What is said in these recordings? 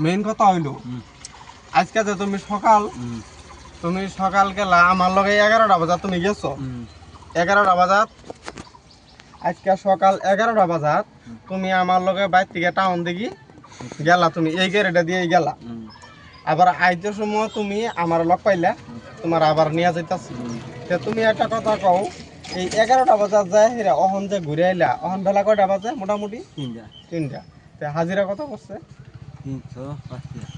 main কথা হইলো আজকে যে তুমি সকাল গেলা আমার লগে 11টা বাজাত তুমি গেছো 11টা বাজাত আজকে সকাল 11টা বাজাত তুমি আমার লগে বাইর থেকে টাউন দিকে গেলা তুমি এই গাড়িটা দিয়ে গেলা আবার আইতের সময় তুমি আমার লগ পাইলা তোমার আবার নিয়ে যাইতাছি তুমি একটা কথা কও এই 11টা বাজাত যায় হেরা অহন যে ঘুরে আইলা অহন বেলা কয়টা বাজে মোটামুটি 3টা হাজিরা কত করছে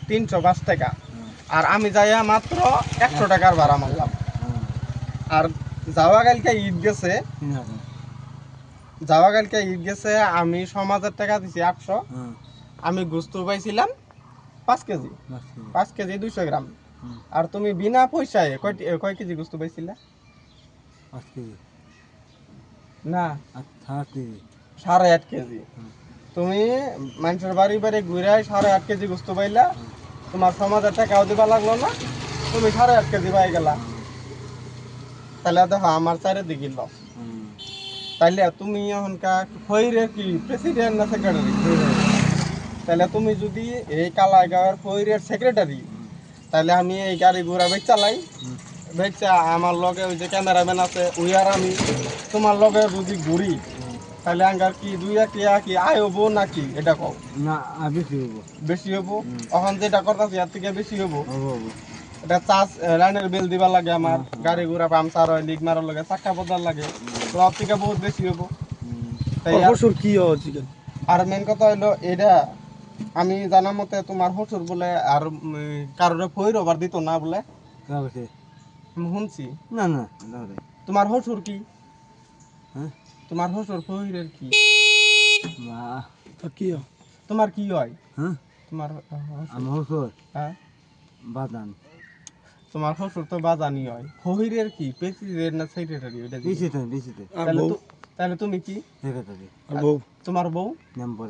305 টাকা আর আমি যাইয়া মাত্র 100 টাকার ভাড়া মারলাম আর যাওয়া কালকে ঈদ গেছে আমি সমাজের টাকা দিছি 800 আমি গোস্ত পাইছিলাম 5 কেজি 200 গ্রাম আর তুমি বিনা পয়সায় কয় কেজি গোস্ত পাইছিলা 5 কেজি না 8.5 কেজি তুমি মানুষের বাড়ি বাড়ি ঘুরে 8.5 কেজি গোস্ত পাইলা তোমার সমাজের টাকাও দিবা লাগলো না তুমি 8.5 কেজি পাই গেলা তাহলে দেখো আমার চারিদিকে লস তাইলে তুমি এখনকার ফইরের কি প্রেসিডেন্ট না সেক্রেটারি তাহলে তুমি যদি এই কালাইগাঁওয়ের ফইরের সেক্রেটারি তাহলে আমি এই গাড়ি ঘোড়া বেচ চালাই বেচা আমার লগে ওই যে ক্যামেরাম্যান আছে ওই আর আমি তোমার লগে যদি ঘুরি তাহলে আঙ্গার কি 2 কি আয় হবো নাকি এটা কও না বেশি হবো এখন যেটা করতেছি এর থেকে বেশি হবো এটা চার্জ লাইনের বিল দিবা লাগে আমার গাড়ি ঘোড়া পামচার হয় লিক মারার লাগে চাক্কা বদলার লাগে তো ওর থেকে বহুত বেশি হবো তাই কি আর মেন কথা হইলো এটা আমি জানা মতে তোমার হসুর বলে আর কারোর ফইর ওভার দিত না বলে আমি শুনছি না তোমার হসুর কি হ্যাঁ তোমার হসুর ফইরের কি কি তোমার কি হয় হ্যাঁ তোমার আমার শ্বশুর হ্যাঁ বাদান তোমার শ্বশুর তো বাজানি হয় ফহিরের কি প্রেসিডেন্ট না সেক্রেটারি ওটা বেশিতে তাহলে তুমি কি সেক্রেটারি তোমার বউ নম্বর